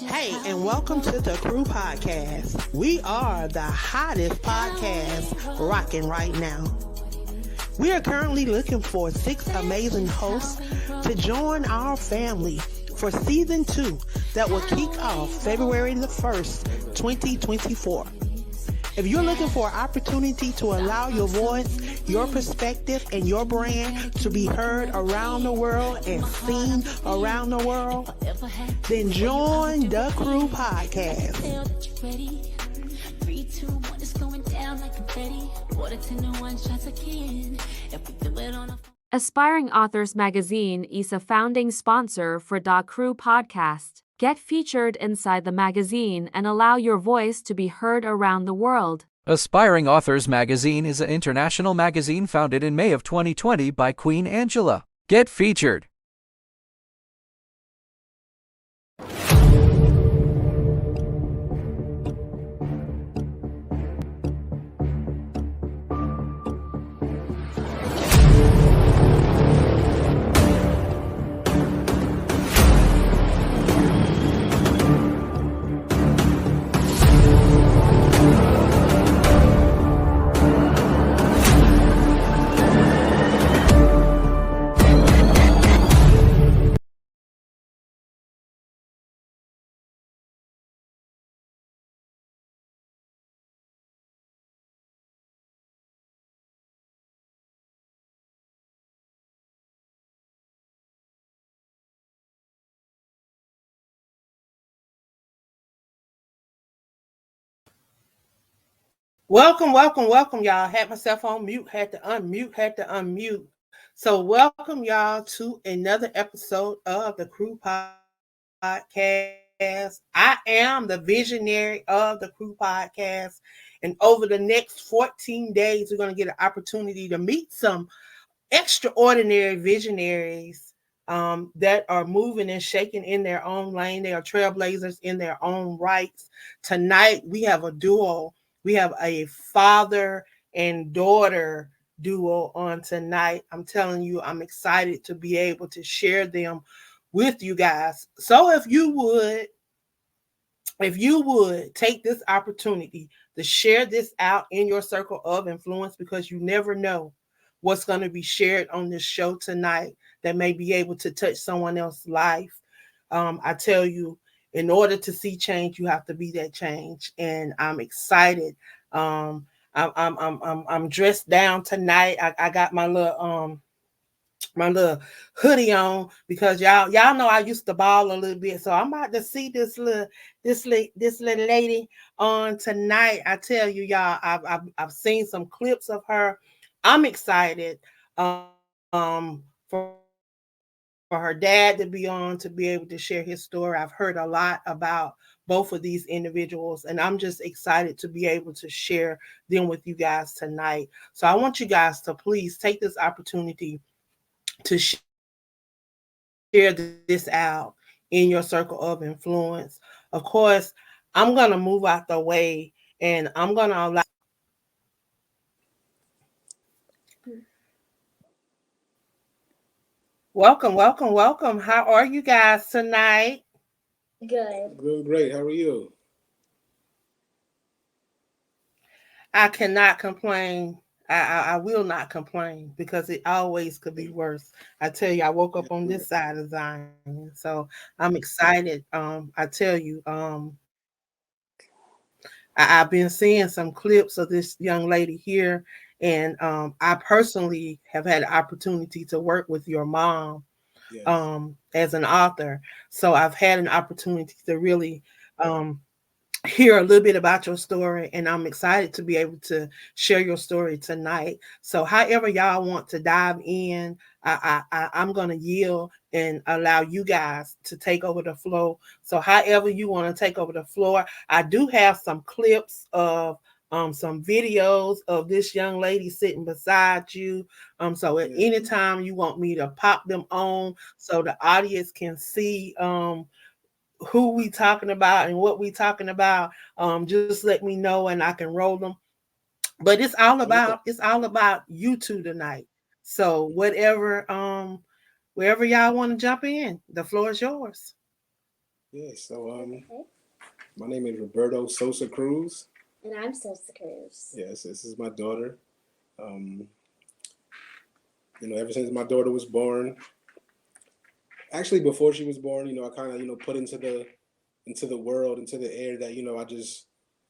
Hey, and welcome to the CRUZ podcast. We are the hottest podcast rocking right now. We are currently looking for 6 amazing hosts to join our family for season 2 that will kick off February the 1st, 2024. If you're looking for an opportunity to allow your voice, your perspective, and your brand to be heard around the world and seen around the world, then join the CRUZ podcast. Aspiring Authors Magazine is a founding sponsor for the CRUZ podcast. Get featured inside the magazine and allow your voice to be heard around the world. Aspiring Authors Magazine is an international magazine founded in May of 2020 by Queen Angela. Get featured. Welcome, y'all. Had myself on mute, had to unmute. So welcome y'all to another episode of the CRUZ podcast. I am the visionary of the CRUZ podcast. And over the next 14 days, we're going to get an opportunity to meet some extraordinary visionaries that are moving and shaking in their own lane. They are trailblazers in their own rights. Tonight, we have a duo. We have a father and daughter duo on tonight. I'm telling you, I'm excited to be able to share them with you guys. So if you would take this opportunity to share this out in your circle of influence, because you never know what's going to be shared on this show tonight that may be able to touch someone else's life. I tell you, in order to see change, you have to be that change, and I'm excited. I'm dressed down tonight. I got my little hoodie on because y'all know I used to ball a little bit, so I'm about to see this little lady on tonight. I tell you, y'all, I've seen some clips of her. I'm excited for her dad to be on, to be able to share his story. I've heard a lot about both of these individuals, and I'm just excited to be able to share them with you guys tonight. So I want you guys to please take this opportunity to share this out in your circle of influence. Of course, I'm going to move out the way, and I'm going to allow. Welcome. How are you guys tonight? Good. Good, great. How are you? I cannot complain. I will not complain, because it always could be worse. I tell you, I woke up on this side of Zion, so I'm excited. I tell you, I've been seeing some clips of this young lady here, and I personally have had the opportunity to work with your mom. Yes. As an author. So I've had an opportunity to really hear a little bit about your story, and I'm excited to be able to share your story tonight. So however y'all want to dive in, I'm going to yield and allow you guys to take over the floor. So however you want to take over the floor, I do have some clips of some videos of this young lady sitting beside you. So at any time you want me to pop them on so the audience can see who we talking about and what we talking about, just let me know and I can roll them. But it's all about you two tonight. So whatever, wherever y'all want to jump in, the floor is yours. Yeah, so my name is Roberto Sosa CRUZ. And I'm SOSA CRUZ. Yes, this is my daughter. Ever since my daughter was born, actually before she was born, I kind of, put into the world, into the air that,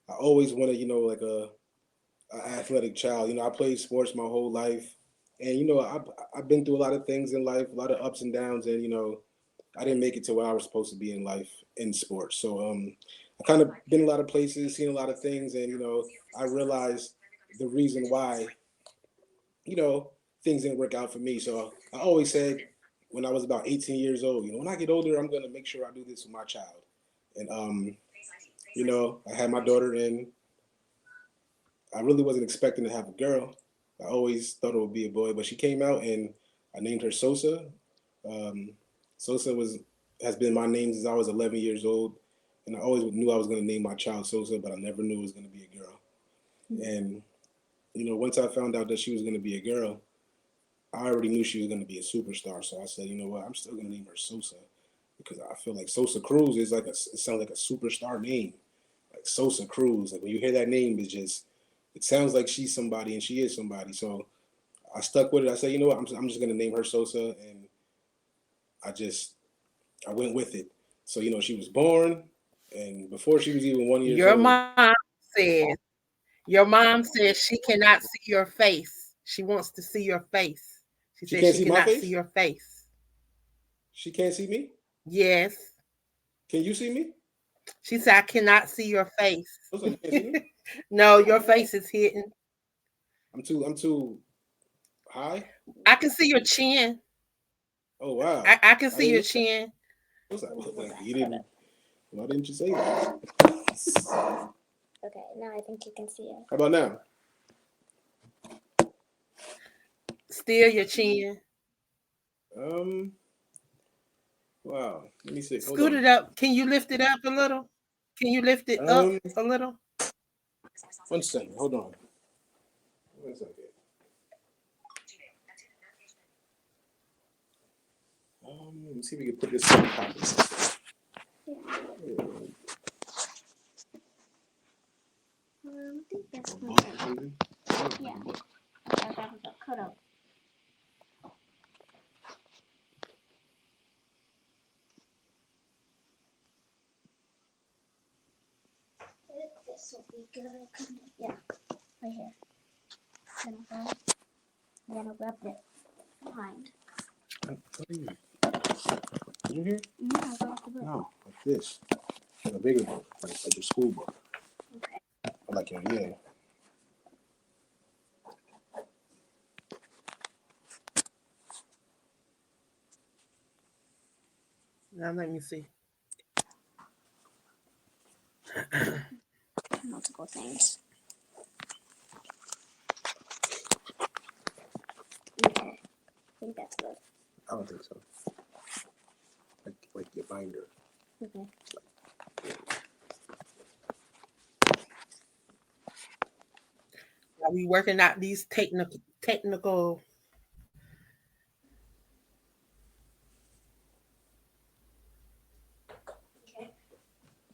I always wanted, like a athletic child. I played sports my whole life. And, I've been through a lot of things in life, a lot of ups and downs. And, I didn't make it to where I was supposed to be in life in sports. So I kind of been a lot of places, seen a lot of things. And, I realized the reason why, things didn't work out for me. So I always said when I was about 18 years old, when I get older, I'm going to make sure I do this with my child. And, I had my daughter, and I really wasn't expecting to have a girl. I always thought it would be a boy, but she came out and I named her SOSA. SOSA has been my name since I was 11 years old. And I always knew I was going to name my child SOSA, but I never knew it was going to be a girl. And, once I found out that she was going to be a girl, I already knew she was going to be a superstar. So I said, you know what, I'm still going to name her SOSA, because I feel like SOSA CRUZ is it sounds like a superstar name. Like SOSA CRUZ. Like when you hear that name, it sounds like she's somebody, and she is somebody. So I stuck with it. I said, you know what, I'm just going to name her SOSA. And I went with it. So, she was born, and before she was even 1 year old. Your mom said she cannot see your face. She wants to see your face. She said she cannot see your face. She can't see me? Yes. Can you see me? She said, I cannot see your face. You can't see me? No, your face is hidden. I'm too high? I can see your chin. Oh, wow. I can see your chin. Why didn't you say that? Okay, now I think you can see it. How about now? Still your chin. Wow. Let me see. Scoot it up. Can you lift it up a little? Can you lift it up a little? 1 second. Hold on. 1 second. Let me see if we can put this in the pocket. I think that's good. Yeah. That was a cut up. This will be good. Yeah. Right here. Then I'll grab it behind. You here? Yeah, I'll grab the book. No, like this. Like a bigger book, like your school book. Okay. Like your, yeah. Now let me see. Multiple things. Okay. I think that's good. I don't think so. Like your binder. Okay. Are we working out these technical?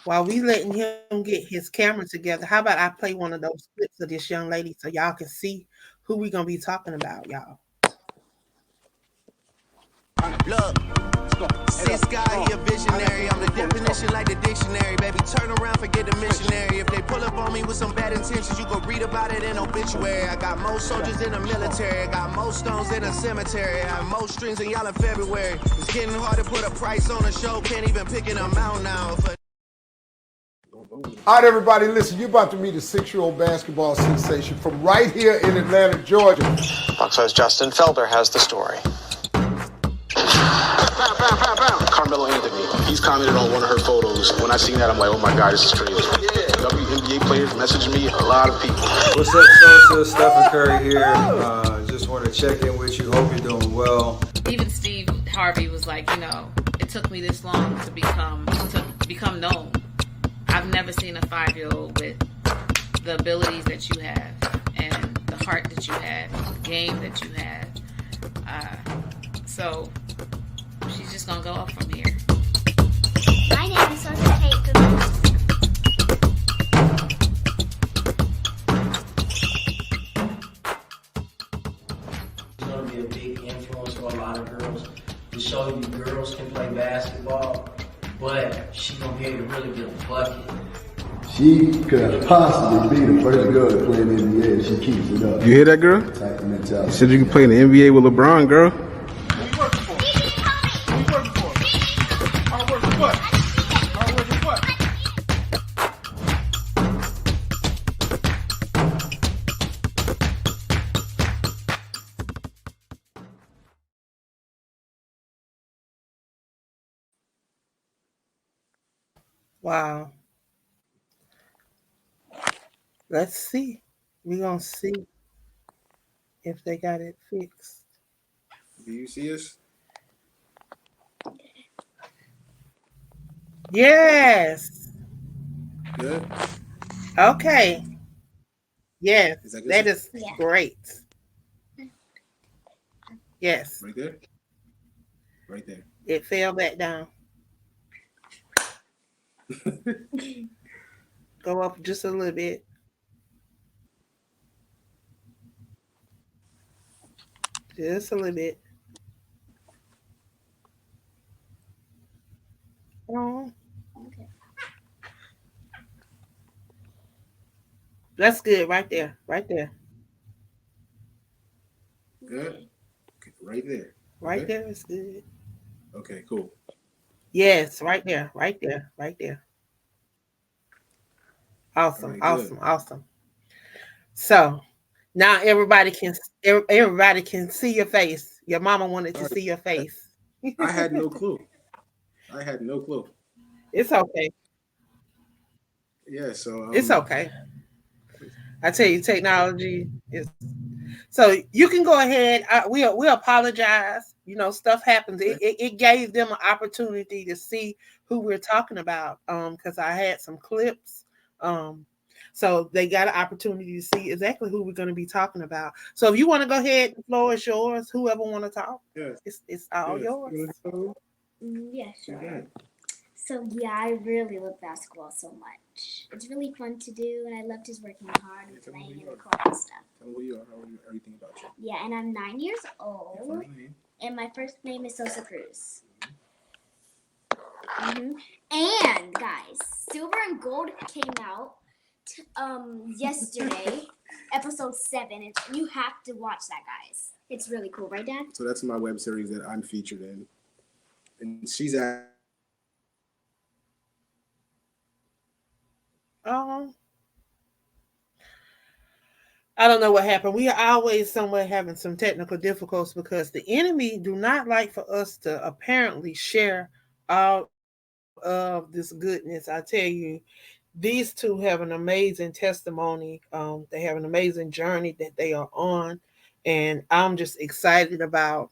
While we letting him get his camera together, how about I play one of those clips of this young lady so y'all can see who we gonna be talking about, y'all. Look, this guy here visionary. I'm the definition like the dictionary. Baby, turn around, forget the missionary. If they pull up on me with some bad intentions, you go read about it in obituary. I got more soldiers in the military. I got more stones in the cemetery. I have more strings than y'all in February. It's getting hard to put a price on a show. Can't even pick an amount now. All right, everybody, listen, you're about to meet a 6-year-old basketball sensation from right here in Atlanta, Georgia. Fox 5's Justin Felder has the story. Carmelo Anthony, he's commented on one of her photos. When I seen that, I'm like, oh my God, this is crazy. Yeah, WNBA players messaged me, a lot of people. What's up, Sosa? Stephen Curry here. Just want to check in with you. Hope you're doing well. Even Steve Harvey was like, it took me this long to become known. I've never seen a 5-year-old with the abilities that you have and the heart that you have, the game that you have. So she's just gonna go up from here. My name is girls can play basketball, but she gonna be able to really get a bucket. She could possibly be the first girl to play in the NBA if she keeps it up. You hear that, girl? You said you can play in the NBA with LeBron, girl. Wow. Let's see. We're going to see if they got it fixed. Do you see us? Yes. Good. Okay. Yes. That is Yeah. great. Yes. Right there? Right there. It fell back down. Go up just a little bit. Just a little bit. Oh, Okay. that's good right there. Right there. Good. Okay, right there. Right Okay. there is good. Okay, cool. Yes, right there. Right there. Right there. Awesome. Right, Awesome. good. Awesome. So now everybody can see your face. Your mama wanted to see your face. I had no clue. It's okay. Yeah, so It's okay. I tell you, technology is. So you can go ahead. We apologize. You know, stuff happens. It gave them an opportunity to see who we're talking about. Because I had some clips. So they got an opportunity to see exactly who we're going to be talking about. So if you want to go ahead, the floor is yours. Whoever want to talk, yes. It's all yours. Yeah, sure. So yeah, I really love basketball so much. It's really fun to do, and I love just working hard and playing and recording stuff. Tell me who you are. How are you? Everything about you. Yeah, and I'm 9 years old, and my first name is SOSA CRUZ. And guys, Silver and Gold came out yesterday, episode 7, and you have to watch that, guys. It's really cool, right, Dad? So that's my web series that I'm featured in, and she's at. I don't know what happened. We are always somewhere having some technical difficulties because the enemy do not like for us to apparently share all of this goodness. I tell you, these two have an amazing testimony. They have an amazing journey that they are on, and I'm just excited about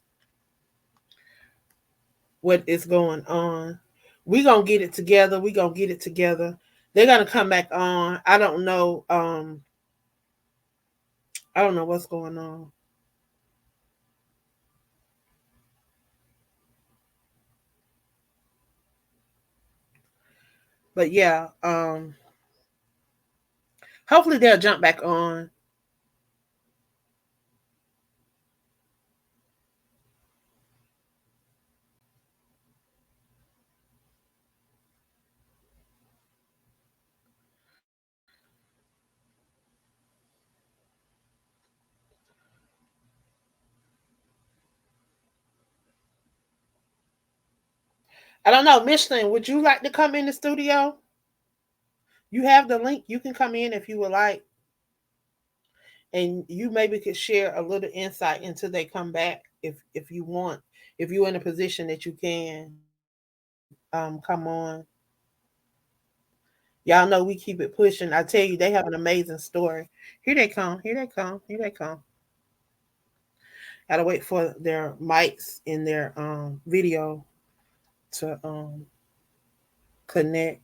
what is going on. We're gonna get it together. They're gonna come back on. I don't know. I don't know what's going on. But yeah, hopefully they'll jump back on. I don't know, Michelin, would you like to come in the studio? You have the link. You can come in if you would like. And you maybe could share a little insight until they come back if you want. If you're in a position that you can come on. Y'all know we keep it pushing. I tell you, they have an amazing story. Here they come. Gotta wait for their mics in their video to connect.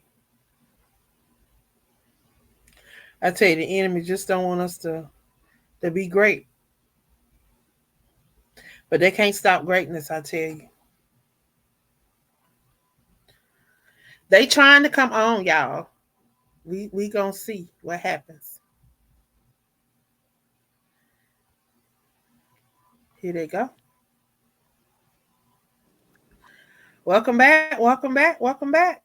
I tell you, the enemy just don't want us to be great. But they can't stop greatness, I tell you. They trying to come on, y'all. We gonna see what happens. Here they go. Welcome back. Welcome back. Welcome back.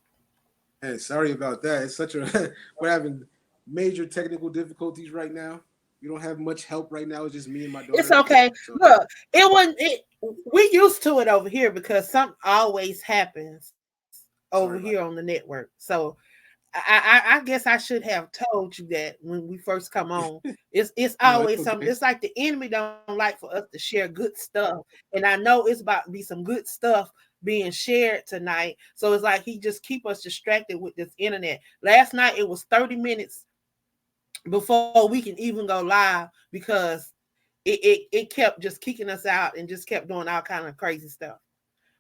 Hey, sorry about that. It's such a we're having major technical difficulties right now. We don't have much help right now. It's just me and my It's daughter. okay. So, Look, it wasn't. We used to it over here because something always happens over here on the network. So I guess I should have told you that when we first come on. It's no, it's always okay. something. It's like the enemy don't like for us to share good stuff, and I know it's about to be some good stuff being shared tonight. So it's like he just keep us distracted with this internet. Last night it was 30 minutes before we can even go live because it kept just kicking us out and just kept doing all kind of crazy stuff.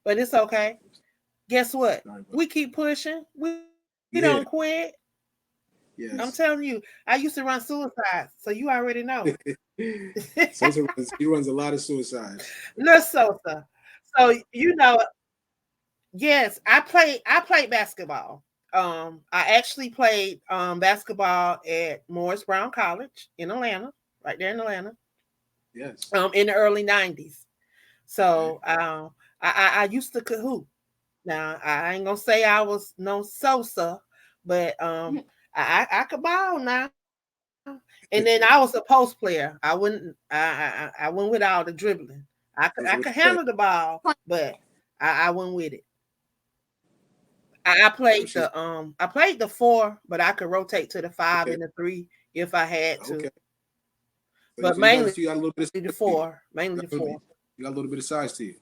But it's okay. Guess what? We keep pushing. We don't quit. Yes. I'm telling you, I used to run suicides, so you already know. Sosa he runs a lot of suicides. Little Sosa. So you know, yes, I played basketball. I actually played basketball at Morris Brown College in Atlanta, right there in Atlanta. Yes. In the early 90s. So I used to hoop. Now I ain't gonna say I was no Sosa, but I could ball now. And then I was a post player. I went with all the dribbling. I could handle the ball, but I went with it. I played the 4, but I could rotate to the 5 and the 3 if I had to. Okay. But so mainly you got a little bit of the 4. Mainly the 4. You got a little bit of size to you.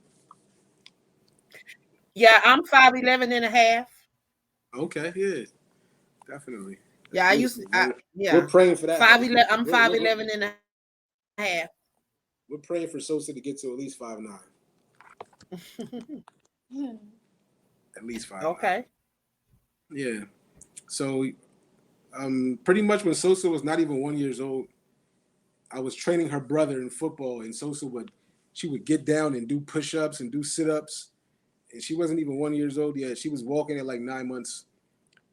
Yeah, I'm 5'11" and a half. Okay, yeah. Definitely. Yeah, I used to, We're praying for that. 5'11", I'm 5'11" and a half. We're praying for Sosa to get to at least 5'9". At least 5'9". Okay. Yeah. So pretty much when Sosa was not even 1 year old, I was training her brother in football, and she would get down and do push-ups and do sit-ups. And she wasn't even 1 year old yet. She was walking at like 9 months.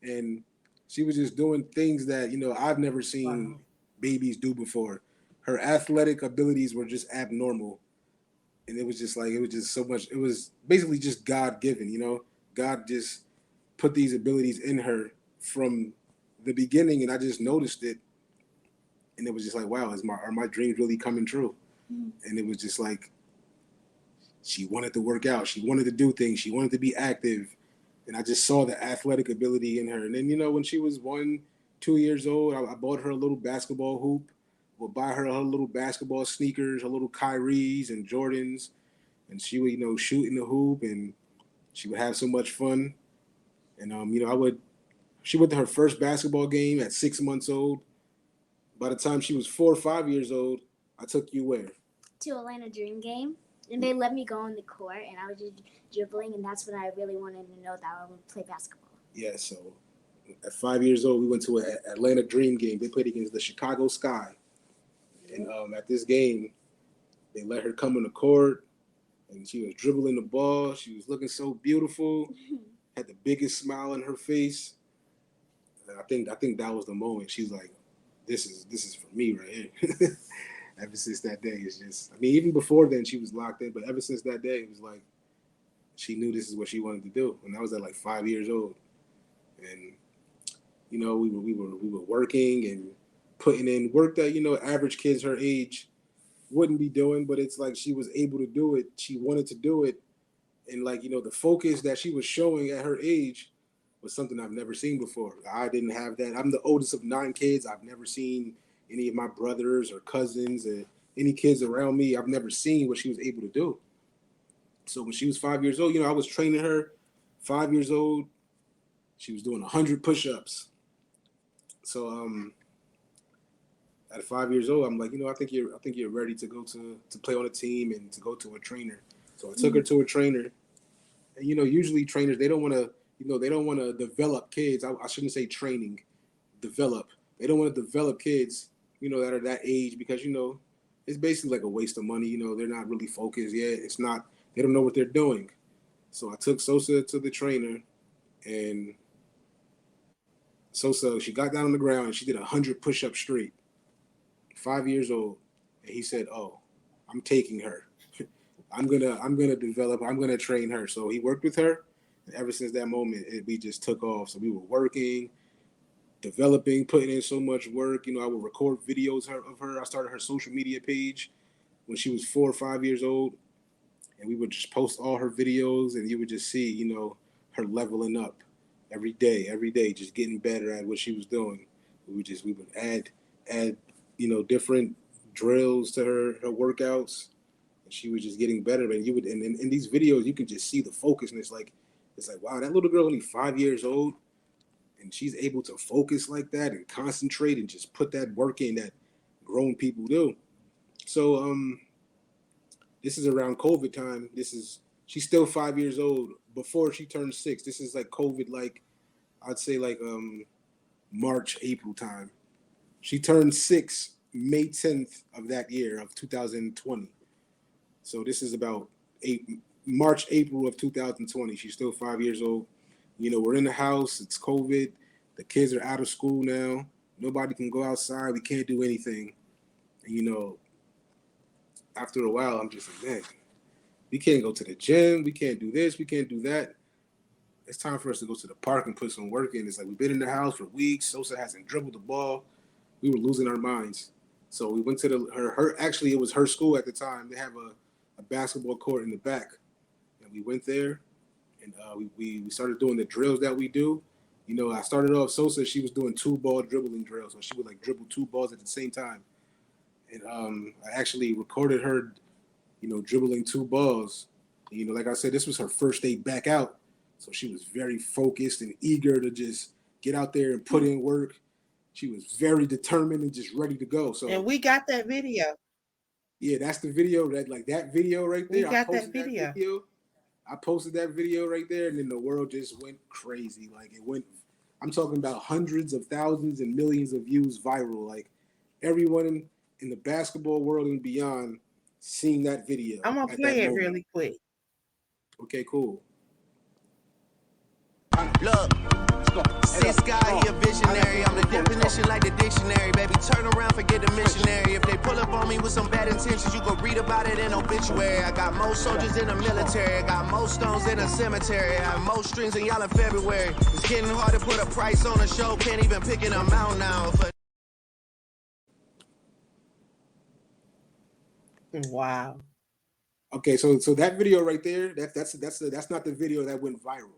And she was just doing things that, I've never seen babies do before. Her athletic abilities were just abnormal. And it was just so much. It was basically just God-given, God just put these abilities in her from the beginning, and I just noticed it. And it was just like, wow, are my dreams really coming true? Mm-hmm. And it was just like, she wanted to work out. She wanted to do things. She wanted to be active. And I just saw the athletic ability in her. And then, when she was 1, 2 years old, I bought her a little basketball hoop. Would buy her little basketball sneakers, her little Kyries and Jordans. And she would, shoot in the hoop, and she would have so much fun. And, she went to her first basketball game at 6 months old. By the time she was 4 or 5 years old, I took you where? To Atlanta Dream Game. And they let me go on the court, and I was just dribbling, and that's when I really wanted to know that I would play basketball. Yeah, so at 5 years old, we went to an Atlanta Dream Game. They played against the Chicago Sky. And at this game, they let her come on the court, and she was dribbling the ball. She was looking so beautiful, had the biggest smile on her face. And I think that was the moment. She's like, this is for me right here. Ever since that day, it's just, even before then she was locked in, but ever since that day, it was like she knew this is what she wanted to do. And I was at like 5 years old. And, we were working and putting in work that, average kids her age wouldn't be doing, but it's like she was able to do it. She wanted to do it. And like, the focus that she was showing at her age was something I've never seen before. I didn't have that. I'm the oldest of 9 kids. I've never seen any of my brothers or cousins or any kids around me. I've never seen what she was able to do. So when she was 5 years old, I was training her. 5 years old, she was doing 100 push-ups. So at 5 years old, I'm like, I think you're ready to go to play on a team and to go to a trainer. So I took her to a trainer. And usually trainers, they don't want to develop kids. I shouldn't say training, develop. They don't want to develop kids, that are that age because, it's basically like a waste of money. They're not really focused yet. They don't know what they're doing. So I took Sosa to the trainer, and Sosa, she got down on the ground and she did 100 push-ups straight. 5 years old. And he said, oh, I'm taking her. I'm gonna develop, I'm gonna train her. So he worked with her, And ever since that moment, we just took off. So we were working, developing, putting in so much work. You know, I would record videos of her. I started her social media page when she was 4 or 5 years old, and we would just post all her videos, and you would just see, you know, her leveling up every day, just getting better at what she was doing. We would add, you know, different drills to her workouts, and she was just getting better. And you would, and in these videos, you can just see the focus, and it's like, wow, that little girl only 5 years old, and she's able to focus like that and concentrate and just put that work in that grown people do. So this is around COVID time. She's still 5 years old before she turned 6. This is like COVID, like I'd say like March, April time. She turned 6 May 10th of that year of 2020. So this is about March, April of 2020. She's still 5 years old. You know, we're in the house. It's COVID. The kids are out of school now. Nobody can go outside. We can't do anything. And, you know, after a while, I'm just like, man, we can't go to the gym. We can't do this. We can't do that. It's time for us to go to the park and put some work in. It's like we've been in the house for weeks. Sosa hasn't dribbled the ball. We were losing our minds. So we went to actually, it was her school at the time. They have a basketball court in the back. And we went there, and we started doing the drills that we do. You know, I started off Sosa. She was doing 2-ball dribbling drills. So she would like dribble 2 balls at the same time. And I actually recorded her, you know, dribbling 2 balls. And, you know, like I said, this was her first day back out. So she was very focused and eager to just get out there and put in work. She was very determined and just ready to go. So, and we got that video. Yeah, that's the video. That video right there. We got that video. I posted that video right there, and then the world just went crazy. Like I'm talking about hundreds of thousands and millions of views viral. Like everyone in the basketball world and beyond seeing that video. I'm gonna play it really quick. Okay, cool. Look, this guy here visionary. I'm the definition like the dictionary. Baby, turn around, forget the missionary. If they pull up on me with some bad intentions, you go read about it in obituary. I got most soldiers in the military. I got most stones in a cemetery. I have most strings in y'all in February. It's getting hard to put a price on a show. Can't even pick an amount now. Wow. Okay, so that video right there, that's not the video that went viral.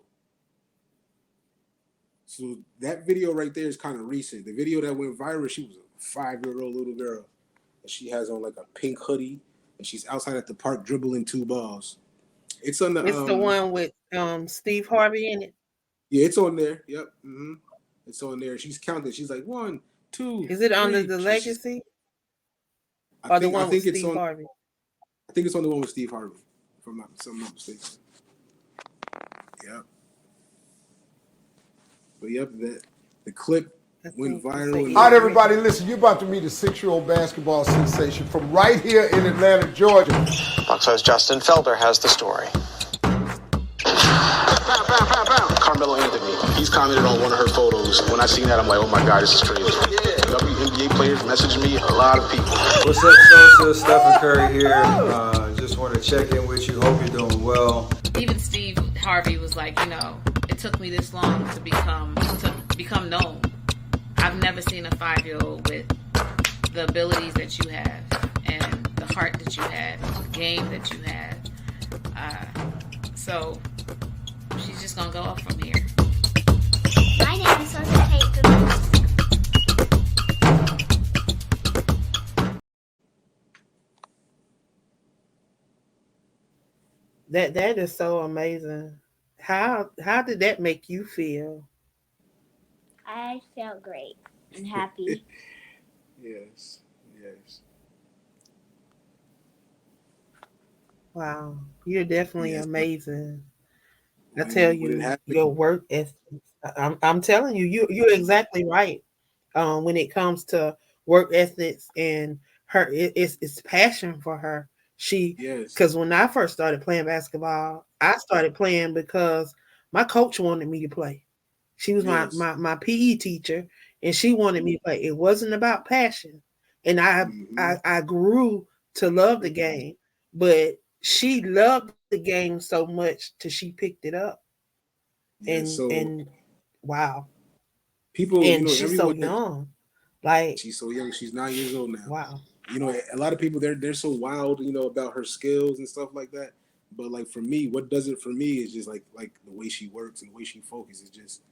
So that video right there is kind of recent. The video that went viral, she was a 5-year-old little girl, and she has on like a pink hoodie, and she's outside at the park dribbling 2 balls. It's on the. It's the one with Steve Harvey in it. Yeah, it's on there. Yep. Mm-hmm. It's on there. She's counting. She's like 1, 2. Is it under the legacy? I think it's on Harvey. I think it's on the one with Steve Harvey, if I'm not mistaken. Yep. But yep, the clip went viral. All right, everybody, listen. You're about to meet a 6-year-old basketball sensation from right here in Atlanta, Georgia. Fox 5's Justin Felder has the story. Carmelo Anthony. He's commented on one of her photos. When I seen that, I'm like, oh my God, this is crazy. WNBA players messaged me, a lot of people. What's up, Sosa? Stephen Curry here. Just want to check in with you. Hope you're doing well. Even Steve Harvey was like, you know, it took me this long to become known. I've never seen a 5-year-old with the abilities that you have and the heart that you have, the game that you have. So she's just gonna go up from here. My name is SOSA Kate. That is so amazing. How did that make you feel? I felt great and happy. Yes. Wow, you're definitely amazing. I tell you, your work ethic. I'm telling you, you're exactly right. When it comes to work ethics and it's passion for her. Because when I first started playing basketball, I started playing because my coach wanted me to play. She was my PE teacher, and she wanted me to play. It wasn't about passion, and I grew to love the game, but she loved the game so much till she picked it up. and wow. People, And she's so everyone. young. Like, She's so young. She's 9 years old now. wow. A lot of people they're so wild, about her skills and stuff like that. But like for me, what does it for me is just like the way she works and the way she focuses. Just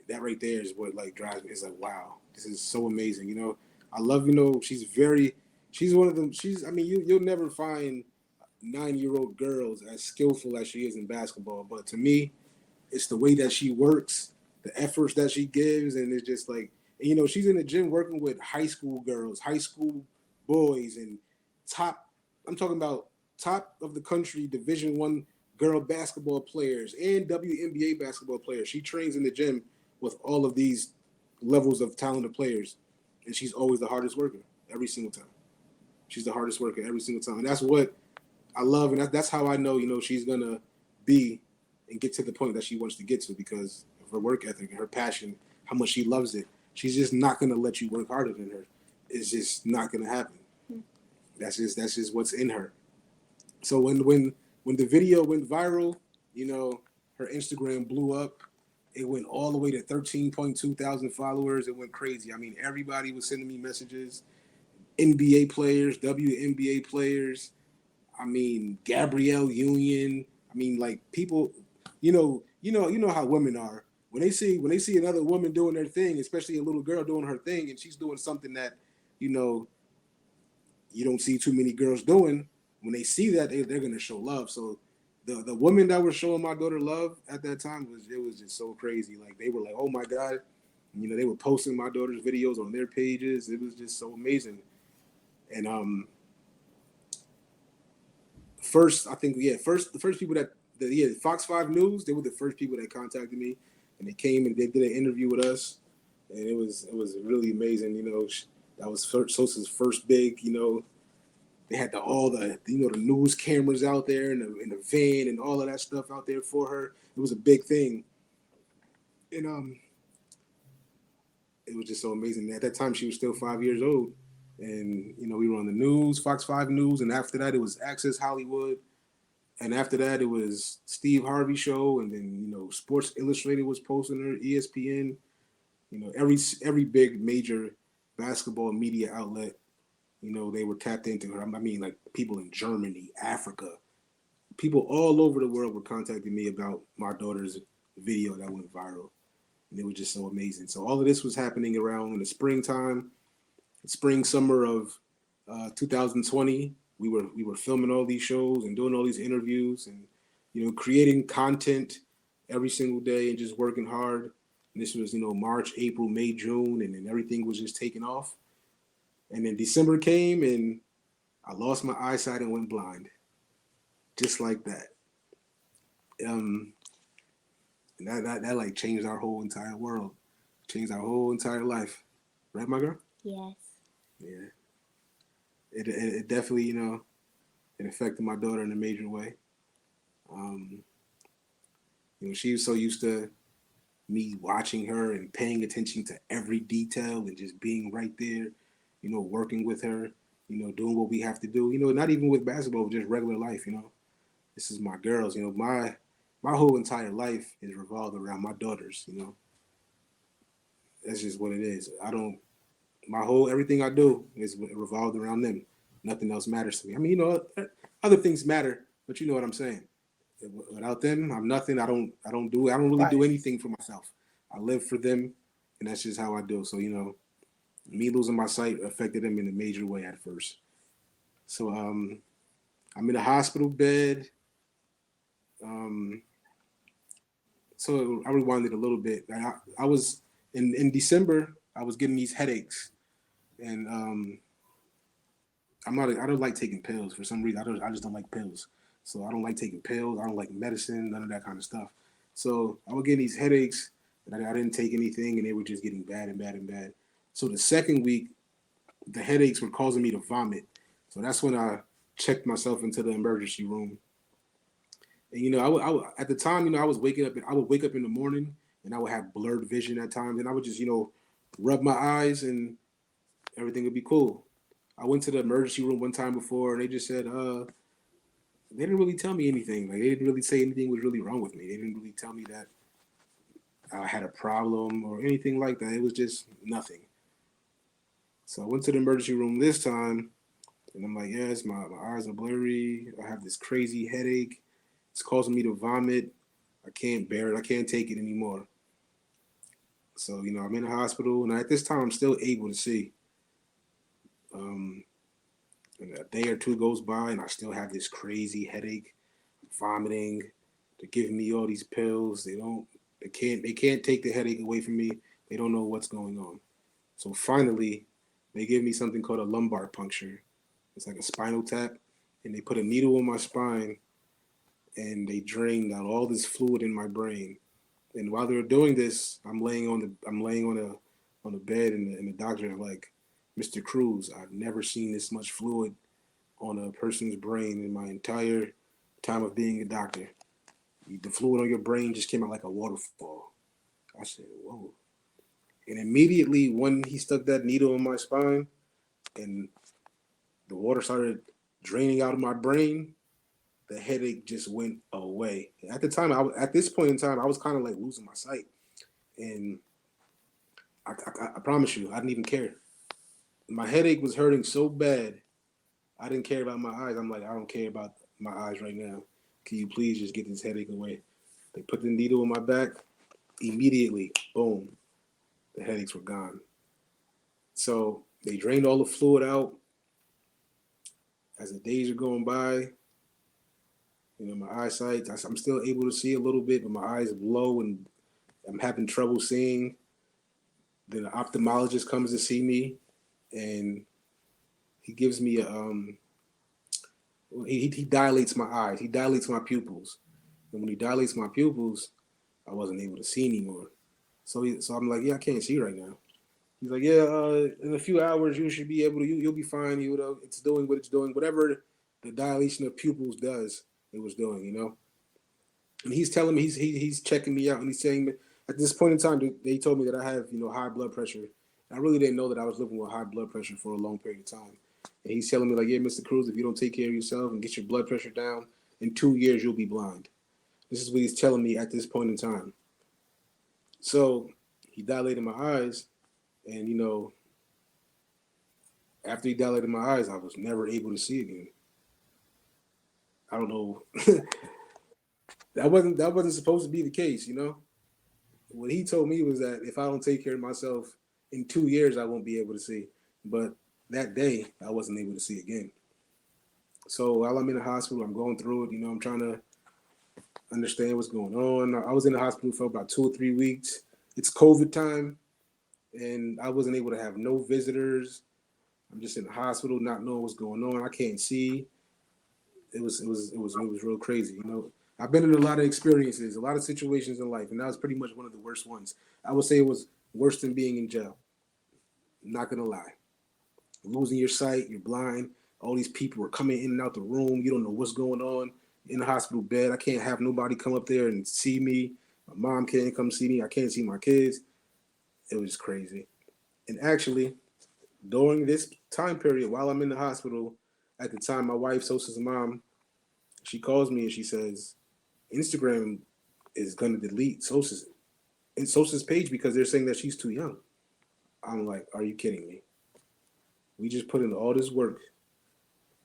that right there is what like drives me. It's like, wow, this is so amazing. I love. She's one of them. I mean, you'll never find 9-year-old girls as skillful as she is in basketball. But to me, it's the way that she works, the efforts that she gives, and it's just like, she's in the gym working with high school girls, high school boys, and I'm talking about top of the country Division I girl basketball players and WNBA basketball players. She trains in the gym with all of these levels of talented players, and she's always the hardest worker every single time. She's the hardest worker every single time, and that's what I love, and that's how I know, she's gonna be and get to the point that she wants to get to because of her work ethic and her passion, how much she loves it. She's just not gonna let you work harder than her. It's just not gonna happen. That's just what's in her. So when the video went viral, her Instagram blew up. It went all the way to 13.2 thousand followers. It went crazy. I mean, everybody was sending me messages. NBA players, WNBA players. I mean, Gabrielle Union. I mean, like people, you know how women are. When they see another woman doing their thing, especially a little girl doing her thing, and she's doing something that, you don't see too many girls doing. When they see that, they're gonna show love. So the women that were showing my daughter love at that time was just so crazy. Like they were like, oh my God, they were posting my daughter's videos on their pages. It was just so amazing. And first the first people that Fox 5 News, they were the first people that contacted me, and they came and they did an interview with us, and it was really amazing. That was SOSA's first big. They had all the news cameras out there in the van and all of that stuff out there for her. It was a big thing, and it was just so amazing. At that time, she was still 5 years old, and we were on the news, Fox 5 News, and after that, it was Access Hollywood, and after that, it was Steve Harvey show, and then Sports Illustrated was posting her, ESPN, every big major basketball media outlet. They were tapped into her. I mean, like people in Germany, Africa, people all over the world were contacting me about my daughter's video that went viral. And it was just so amazing. So all of this was happening around in the springtime, summer of 2020. We were filming all these shows and doing all these interviews and, creating content every single day and just working hard. And this was, March, April, May, June, and then everything was just taking off. And then December came and I lost my eyesight and went blind. Just like that. And that like changed our whole entire world. Changed our whole entire life. Right, my girl? Yes. Yeah. It definitely, it affected my daughter in a major way. She was so used to me watching her and paying attention to every detail and just being right there, working with her, doing what we have to do, not even with basketball, but just regular life, This is my girls, my whole entire life is revolved around my daughters, That's just what it is. Everything I do is revolved around them. Nothing else matters to me. I mean, other things matter, but you know what I'm saying. Without them, I'm nothing. I don't really do anything for myself. I live for them, and that's just how I do. So, me losing my sight affected them in a major way at first. So, I'm in a hospital bed. So I rewinded a little bit. I was in December. I was getting these headaches, and I don't like taking pills for some reason. I just don't like pills. So I don't like taking pills. I don't like medicine, none of that kind of stuff. So I was getting these headaches, and I didn't take anything, and they were just getting bad and bad and bad. So the second week, the headaches were causing me to vomit. So that's when I checked myself into the emergency room. And I at the time, I was waking up. I would wake up in the morning, and I would have blurred vision at times, and I would just, rub my eyes, and everything would be cool. I went to the emergency room one time before, and they just said, they didn't really tell me anything. Like, they didn't really say anything was really wrong with me. They didn't really tell me that I had a problem or anything like that. It was just nothing. So I went to the emergency room this time, and I'm like, yes, my eyes are blurry. I have this crazy headache. It's causing me to vomit. I can't bear it. I can't take it anymore. So, I'm in the hospital, and at this time, I'm still able to see. And a day or two goes by, and I still have this crazy headache, vomiting. They're giving me all these pills. They can't take the headache away from me. They don't know what's going on. So finally, they give me something called a lumbar puncture. It's like a spinal tap, and they put a needle in my spine, and they drained out all this fluid in my brain. And while they're doing this, I'm laying on the bed, and the doctor is like, Mr. CRUZ, I've never seen this much fluid on a person's brain in my entire time of being a doctor. The fluid on your brain just came out like a waterfall. I said, whoa. And immediately when he stuck that needle in my spine and the water started draining out of my brain, the headache just went away. At the time, at this point in time, I was kind of like losing my sight. And I promise you, I didn't even care. My headache was hurting so bad, I didn't care about my eyes. I'm like, I don't care about my eyes right now. Can you please just get this headache away? They put the needle in my back. Immediately, boom, the headaches were gone. So they drained all the fluid out. As the days are going by, my eyesight, I'm still able to see a little bit, but my eyes are low and I'm having trouble seeing. Then the ophthalmologist comes to see me, and he gives me he dilates my eyes. He dilates my pupils. And when he dilates my pupils, I wasn't able to see anymore. So I'm like, yeah, I can't see right now. He's like, yeah, in a few hours you should be able to. You'll be fine. It's doing what it's doing. Whatever the dilation of pupils does, it was doing. And he's telling me he's checking me out, and he's saying at this point in time they told me that I have high blood pressure. I really didn't know that I was living with high blood pressure for a long period of time. And he's telling me like, yeah, Mr. CRUZ, if you don't take care of yourself and get your blood pressure down, in 2 years you'll be blind. This is what he's telling me at this point in time. So he dilated my eyes, and after he dilated my eyes, I was never able to see again. I don't know. That wasn't supposed to be the case, What he told me was that if I don't take care of myself, in 2 years I won't be able to see. But that day I wasn't able to see again. So while I'm in the hospital, I'm going through it. I'm trying to understand what's going on. I was in the hospital for about 2 or 3 weeks. It's COVID time, and I wasn't able to have no visitors. I'm just in the hospital, not knowing what's going on. I can't see. It was real crazy. I've been in a lot of experiences, a lot of situations in life, and that was pretty much one of the worst ones. I would say it was worse than being in jail. I'm not gonna lie. Losing your sight, you're blind. All these people are coming in and out the room. You don't know what's going on in the hospital bed. I can't have nobody come up there and see me. My mom can't come see me. I can't see my kids. It was crazy. And actually, during this time period, while I'm in the hospital, at the time, my wife, SOSA's mom, she calls me and she says, Instagram is going to delete SOSA's page because they're saying that she's too young. I'm like, are you kidding me? We just put in all this work.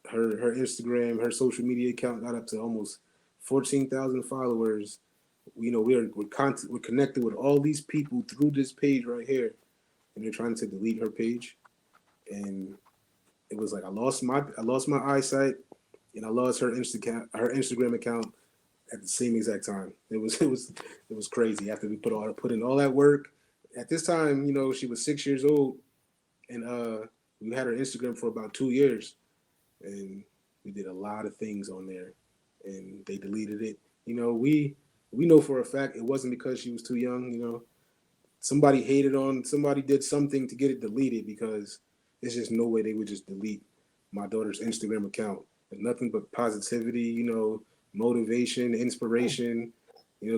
Her Instagram, her social media account got up to almost 14,000 followers. We're connected with all these people through this page right here, and they're trying to delete her page. And it was like I lost my eyesight, and I lost her Instagram account at the same exact time. It was crazy. After we put in all that work, at this time, she was 6 years old, and we had her Instagram for about 2 years, and we did a lot of things on there, and they deleted it. We know for a fact it wasn't because she was too young. Somebody did something to get it deleted, because there's just no way they would just delete my daughter's Instagram account. There's nothing but positivity, motivation, inspiration,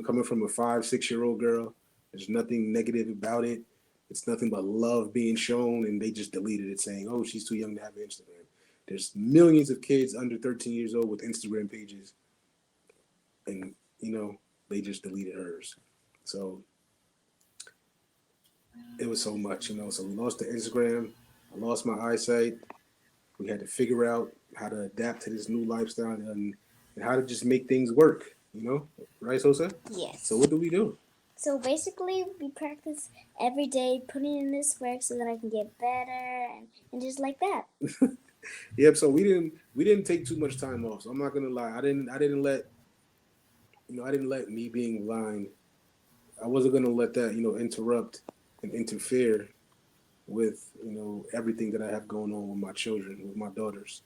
coming from a 5-6-year-old girl. There's nothing negative about it. It's nothing but love being shown, and they just deleted it saying, oh, she's too young to have an Instagram. There's millions of kids under 13 years old with Instagram pages, and, they just deleted hers. So it was so much, So we lost the Instagram. I lost my eyesight. We had to figure out how to adapt to this new lifestyle and how to just make things work, Right, Sosa? Yes. So what do we do? So basically, we practice every day, putting in this work so that I can get better and just like that. Yep. So we didn't take too much time off. So I'm not gonna lie. I didn't let me being blind. I wasn't gonna let that interrupt and interfere with everything that I have going on with my children, with my daughters.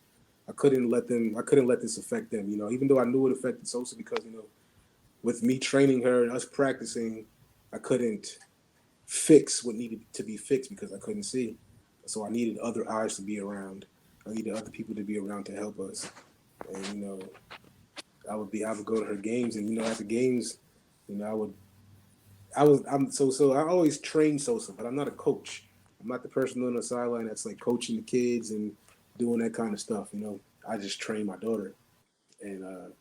I couldn't let this affect them. Even though I knew it affected Sosa because with me training her and us practicing, I couldn't fix what needed to be fixed because I couldn't see. So I needed other eyes to be around. I needed other people to be around to help us. And I would go to her games, and at the games, I always train Sosa, but I'm not a coach. I'm not the person on the sideline that's like coaching the kids and doing that kind of stuff. I just train my daughter, and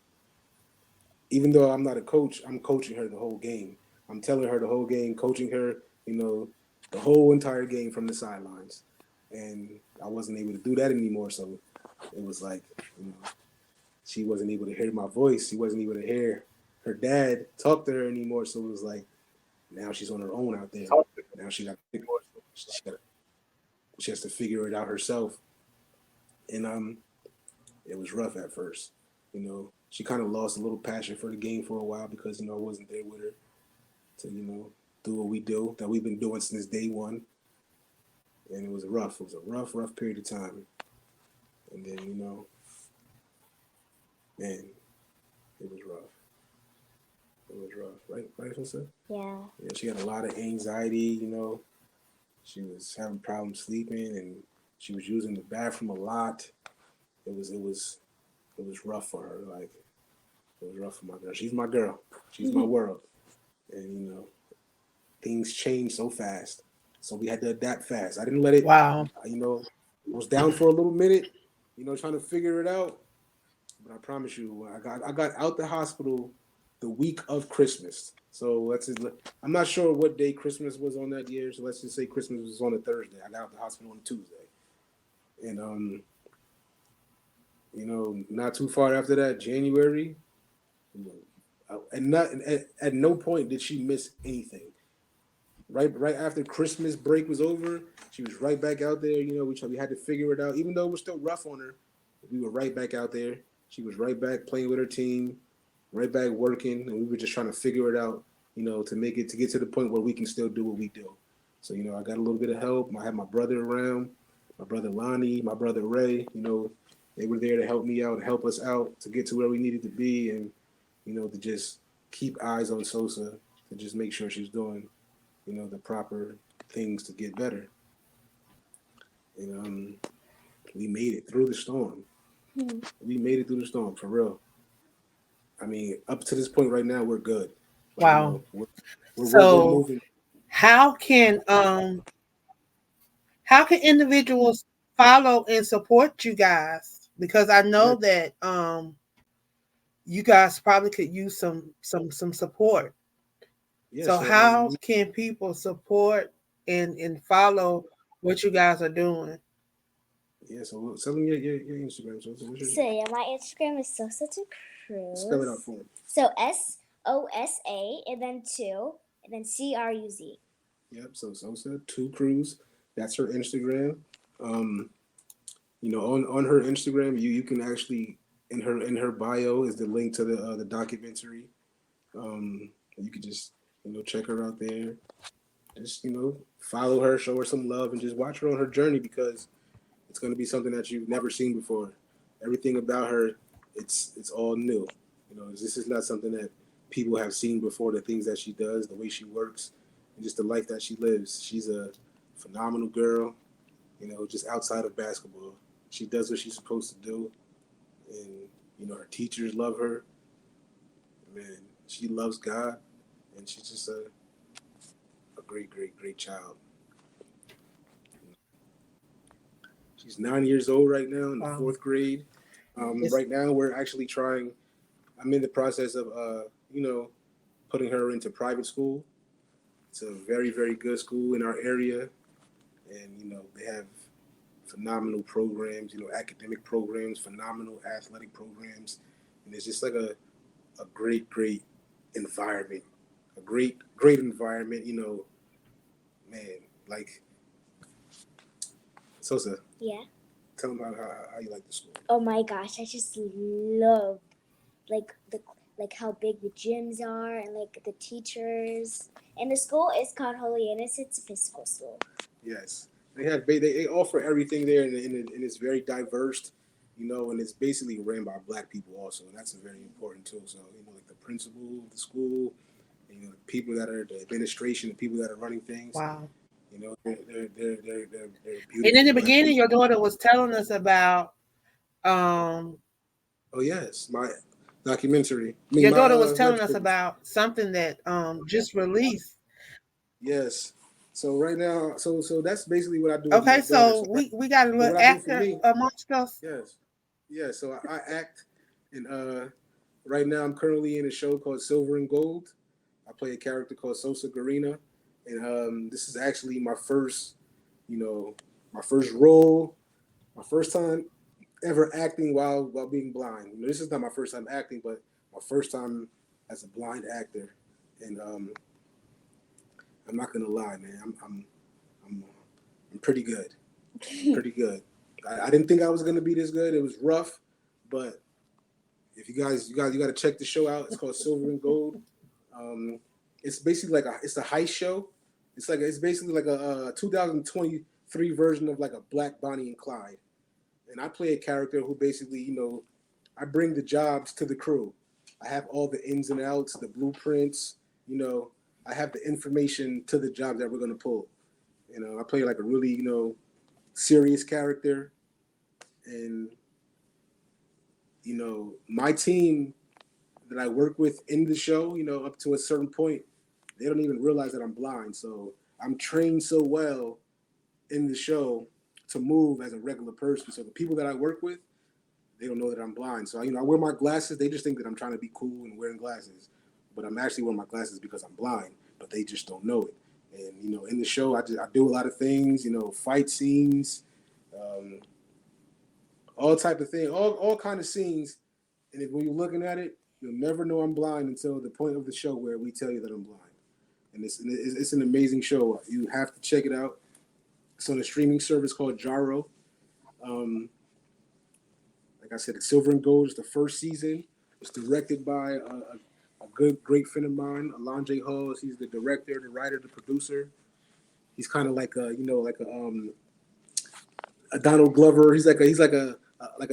even though I'm not a coach, I'm coaching her the whole game. I'm telling her the whole game, coaching her, the whole entire game from the sidelines. And I wasn't able to do that anymore. So it was like, she wasn't able to hear my voice. She wasn't able to hear her dad talk to her anymore. So it was like, now she's on her own out there. Now she has to figure it out herself. And it was rough at first. She kind of lost a little passion for the game for a while because, I wasn't there with her to, do what we do, that we've been doing since day one. And it was rough. It was a rough period of time. And then, man, it was rough. It was rough. Right, Sosa? Yeah. Yeah, she had a lot of anxiety, She was having problems sleeping and she was using the bathroom a lot. It was rough for her. Like, it was rough for my girl. She's my girl. She's my world. And, things change so fast. So we had to adapt fast. I didn't let it. Wow. I was down for a little minute, trying to figure it out. But I promise you, I got out the hospital the week of Christmas. So I'm not sure what day Christmas was on that year. So let's just say Christmas was on a Thursday. I got out the hospital on a Tuesday. And not too far after that, January, at no point did she miss anything. Right after Christmas break was over, she was right back out there. We had to figure it out. Even though it was still rough on her, we were right back out there. She was right back playing with her team, right back working, and we were just trying to figure it out, to get to the point where we can still do what we do. So, I got a little bit of help. I had my brother around, my brother Lonnie, my brother Ray, they were there to help me out and help us out to get to where we needed to be and, to just keep eyes on Sosa, to just make sure she's doing, the proper things to get better. And we made it through the storm. We made it through the storm, for real. I mean, up to this point right now, we're good. Wow. We're moving. How can individuals follow and support you guys? Because I know that you guys probably could use some support. Yeah, so how can people support and follow what you guys are doing? Yeah, so tell them your Instagram. So yeah, my Instagram is SOSA to CRUZ. Spell it out for me. So SOSA and then 2 and then CRUZ. Yep. So SOSA to CRUZ. That's her Instagram. On her Instagram, you can actually in her bio is the link to the documentary. You could just check her out there. Just follow her, show her some love, and just watch her on her journey because it's going to be something that you've never seen before. Everything about her, it's all new. This is not something that people have seen before. The things that she does, the way she works, and just the life that she lives. She's a phenomenal girl. Just outside of basketball, she does what she's supposed to do, and her teachers love her. Man, she loves God, and she's just a great child. She's 9 years old right now in the fourth grade. Right now, we're actually trying. I'm in the process of, putting her into private school. It's a very, very good school in our area, and they have phenomenal programs. Academic programs, phenomenal athletic programs, and it's just like a great, great environment. A great, great environment. Man, like Sosa. Yeah. Tell them how you like the school. Oh my gosh, I just love like how big the gyms are and like the teachers. And the school is called Holy Innocents Physical School. Yes, they offer everything there, and it's very diverse, and it's basically ran by Black people also, and that's very important too. So like the principal of the school, and, the people that are the administration, the people that are running things. Wow. They're beautiful. And in the Black beginning, people. your daughter was telling us about. Oh yes, my documentary. Your daughter was telling web us series. about something that just released. Yes. So right now, so that's basically what I do. Okay, with my daughter. so we got a little what I do for actor me- amongst us. Yes. Yeah. So I act, and right now I'm currently in a show called Silver and Gold. I play a character called SOSA Garina, and this is actually my first, my first role, my first time ever acting while being blind. This is not my first time acting, but my first time as a blind actor, and I'm not gonna lie, man. I'm pretty good. Pretty good. I didn't think I was gonna be this good. It was rough, but if you got to check the show out. It's called Silver and Gold. It's basically it's a heist show. It's basically like a 2023 version of like a Black Bonnie and Clyde. And I play a character who basically, I bring the jobs to the crew. I have all the ins and outs, the blueprints, I have the information to the job that we're going to pull. I play like a really, serious character. And, my team that I work with in the show, up to a certain point, they don't even realize that I'm blind. So I'm trained so well in the show to move as a regular person. So the people that I work with, they don't know that I'm blind. So, I wear my glasses. They just think that I'm trying to be cool and wearing glasses. But I'm actually wearing my glasses because I'm blind. But they just don't know it. And, in the show, I do a lot of things, fight scenes, all type of things, all kind of scenes. And when you're looking at it, you'll never know I'm blind until the point of the show where we tell you that I'm blind. And it's an amazing show. You have to check it out. It's on a streaming service called Jaro. Like I said, it's Silver and Gold is the first season. It's directed by a great friend of mine, Alonjay Halls. He's the director, the writer, the producer. He's kind of like a Donald Glover. He's like a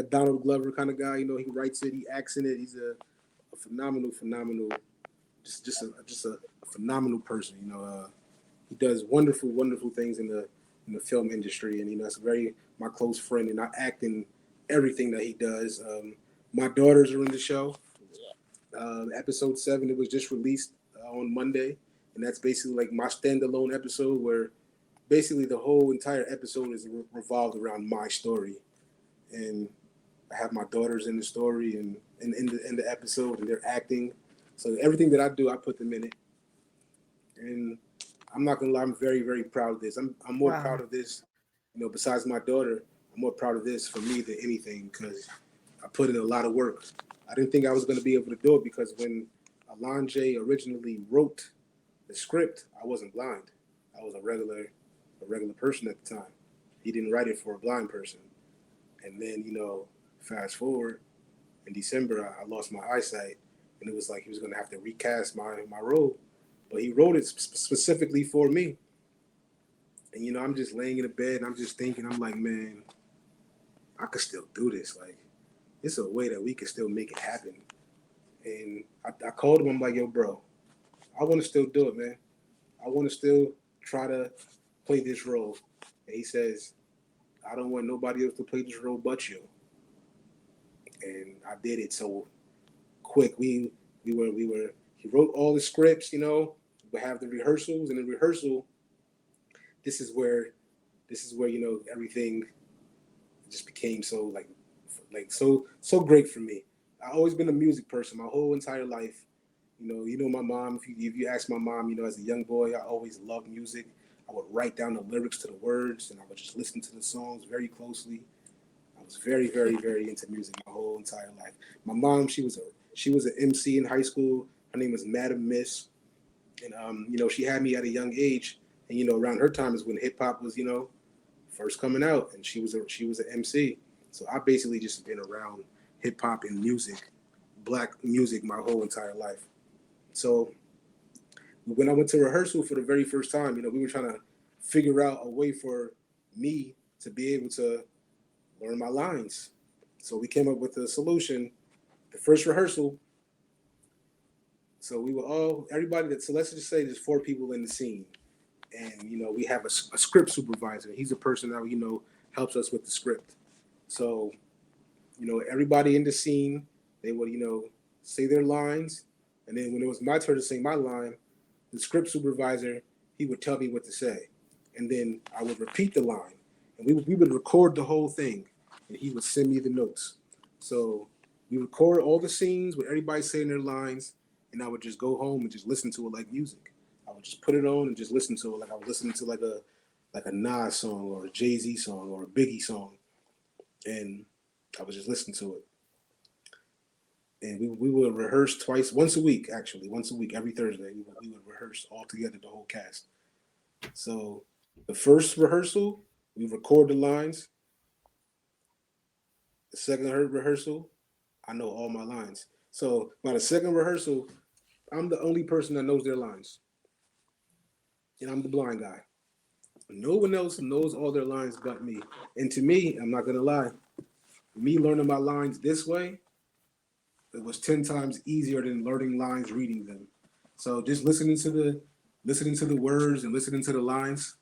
Donald Glover kind of guy. He writes it, he acts in it. He's a phenomenal, just a phenomenal person. He does wonderful, wonderful things in the film industry, and that's very my close friend. And I act in everything that he does. My daughters are in the show. Episode 7, it was just released on Monday, and that's basically like my standalone episode where basically the whole entire episode is revolved around my story, and I have my daughters in the story and in the episode, and they're acting. So everything that I do, I put them in it, and I'm not gonna lie, I'm very, very proud of this. I'm more proud of this, besides my daughter, I'm more proud of this for me than anything because I put in a lot of work. I didn't think I was gonna be able to do it because when Alonjay originally wrote the script, I wasn't blind. I was a regular person at the time. He didn't write it for a blind person. And then, fast forward, in December, I lost my eyesight, and it was like he was going to have to recast my role. But he wrote it specifically for me. And, I'm just laying in the bed, and I'm just thinking, I'm like, man, I could still do this. Like, it's a way that we can still make it happen. And I called him, I'm like, yo, bro, I want to still do it, man. I want to still try to play this role. And he says, I don't want nobody else to play this role but you. And I did it so quick. We were he wrote all the scripts, we have the rehearsals, and in rehearsal, this is where everything just became so so great for me. I've always been a music person my whole entire life. You know my mom. If you ask my mom, as a young boy, I always loved music. I would write down the lyrics to the words, and I would just listen to the songs very closely. I was very, very, very into music my whole entire life. My mom, she was an MC in high school. Her name was Madam Miss, and she had me at a young age. And around her time is when hip hop was first coming out, and she was an MC. So I basically just been around hip hop and music, black music, my whole entire life. So when I went to rehearsal for the very first time, we were trying to figure out a way for me to be able to learn my lines. So we came up with a solution. The first rehearsal, so we were so let's just say there's 4 people in the scene. And, we have a script supervisor. He's a person that, helps us with the script. So, everybody in the scene, they would, say their lines. And then when it was my turn to sing my line, the script supervisor, he would tell me what to say. And then I would repeat the line. And we would record the whole thing. And he would send me the notes. So we record all the scenes with everybody saying their lines. And I would just go home and just listen to it like music. I would just put it on and just listen to it like I was listening to like a Nas song or a Jay-Z song or a Biggie song. And I was just listening to it. And we would rehearse once a week, every Thursday. We would rehearse all together, the whole cast. So the first rehearsal, we record the lines. The second rehearsal, I know all my lines. So by the second rehearsal, I'm the only person that knows their lines. And I'm the blind guy. No one else knows all their lines but me. And to me, I'm not going to lie, me learning my lines this way, it was 10 times easier than learning lines, reading them. So just listening to the words and listening to the lines,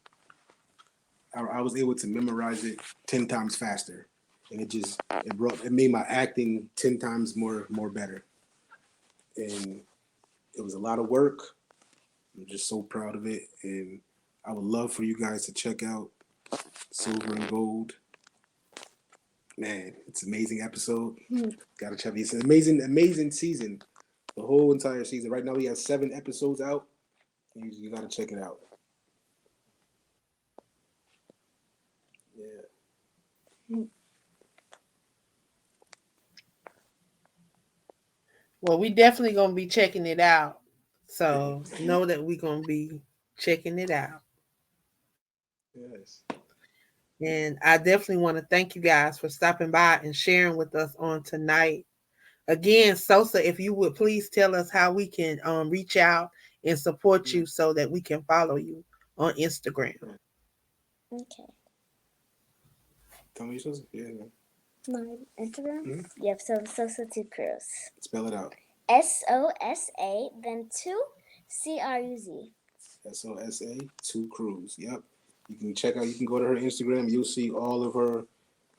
I was able to memorize it 10 times faster. And it made my acting 10 times more better. And it was a lot of work. I'm just so proud of it. And I would love for you guys to check out Silver and Gold. Man, it's an amazing episode. Gotta check it. It's an amazing season. The whole entire season. Right now we have 7 episodes out. You gotta check it out. Yeah. Well, we definitely gonna be checking it out. So know that we're gonna be checking it out. Yes. And I definitely want to thank you guys for stopping by and sharing with us on tonight. Again, Sosa, if you would please tell us how we can reach out and support you so that we can follow you on Instagram. Okay. Tell me, Sosa. Yeah. My Instagram? Mm-hmm. Yep, so SOSA to CRUZ. Spell it out. SOSA, then 2 CRUZ. SOSA 2 CRUZ. Yep. You can check out. You can go to her Instagram. You'll see all of her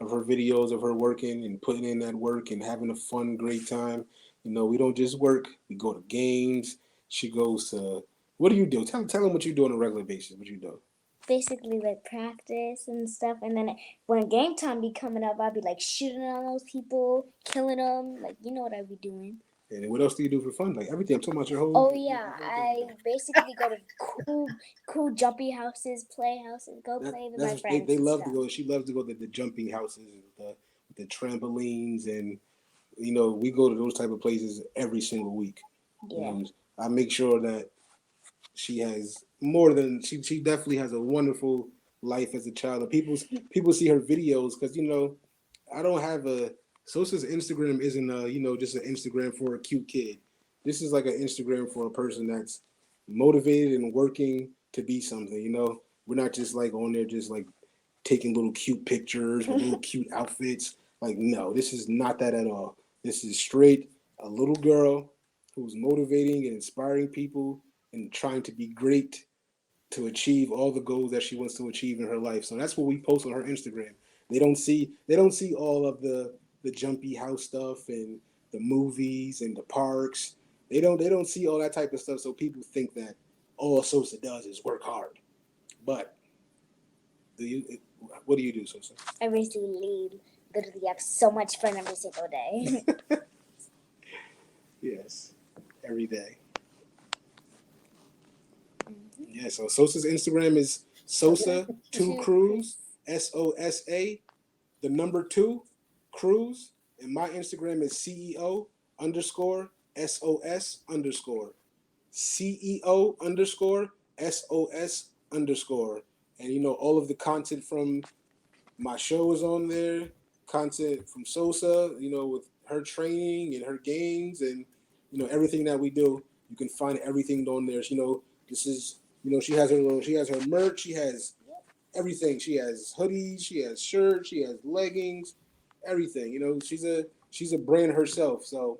videos of her working and putting in that work and having a fun, great time. We don't just work. We go to games. She goes to. What do you do? Tell them what you do on a regular basis. What you do? Basically, like practice and stuff. And then when game time be coming up, I'll be like shooting on those people, killing them. Like, you know what I be doing. And what else do you do for fun? Like everything. I'm talking about your whole. Oh yeah, I basically go to cool jumpy houses, play houses, play with my friends. They love to go. She loves to go to the jumping houses, the trampolines, and we go to those type of places every single week. Yeah. And I make sure that she has more than she definitely has a wonderful life as a child. And people see her videos because I don't have a. Sosa's Instagram isn't just an Instagram for a cute kid. This is like an Instagram for a person that's motivated and working to be something. We're not just like on there just like taking little cute pictures with little cute outfits. Like, no, this is not that at all. This is straight a little girl who's motivating and inspiring people and trying to be great to achieve all the goals that she wants to achieve in her life. So that's what we post on her Instagram. They don't see all of the jumpy house stuff and the movies and the parks. They don't see all that type of stuff. So people think that all Sosa does is work hard. But what do you do, Sosa? I literally have so much fun every single day. Yes, every day. Yeah, so Sosa's Instagram is SOSA2CRUZ, SOSA, the number 2, CRUZ, and my Instagram is CEO underscore SOS underscore. CEO underscore SOS underscore. And you know, all of the content from my show is on there, content from Sosa, you know, with her training and her games and, you know, everything that we do. You can find everything on there. You know, this is, you know, she has her merch, she has everything. She has hoodies, she has shirts, she has leggings, everything. You know, she's a brand herself, so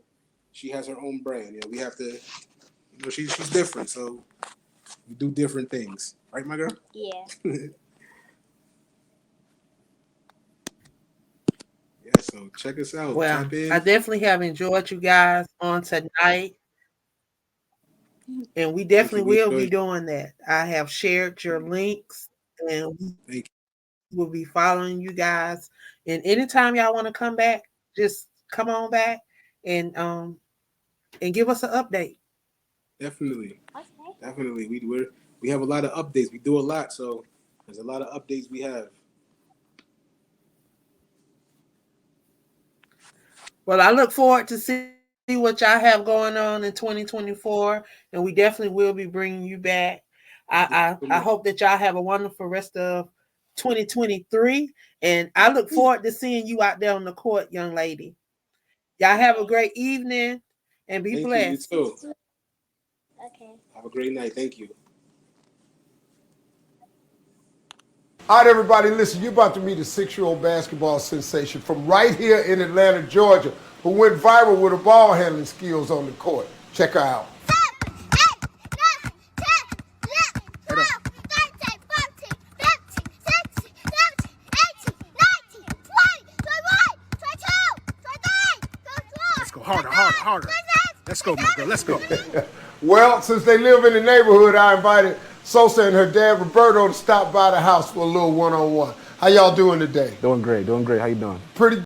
she has her own brand. You know, we have to, you know, she's different, so we do different things, right, my girl? Yeah. Yeah, so check us out. Well, Tap in. I definitely have enjoyed you guys on tonight. And we definitely will be doing that. I have shared your links and we will be following you guys. And anytime y'all want to come back, just come on back and give us an update. Definitely. Okay. Definitely. We have a lot of updates. We do a lot, so there's a lot of updates we have. Well, I look forward to see what y'all have going on in 2024, and we definitely will be bringing you back. I hope that y'all have a wonderful rest of 2023, and I look forward to seeing you out there on the court, young lady. Y'all have a great evening and be blessed. You too. Okay. Have a great night. Thank you. All right, everybody, listen, you're about to meet a 6-year-old basketball sensation from right here in Atlanta, Georgia, who went viral with her ball handling skills on the court. Check her out. 7, 8, 9, 10, 11, 12, 13, 14, 15, 16, 17, 18, 19, 20, 21, 22, 23, 24. Let's go harder. Let's go, my girl. Let's go. Well, since they live in the neighborhood, I invited Sosa and her dad, Roberto, to stop by the house for a little one-on-one. How y'all doing today? Doing great. How you doing? Pretty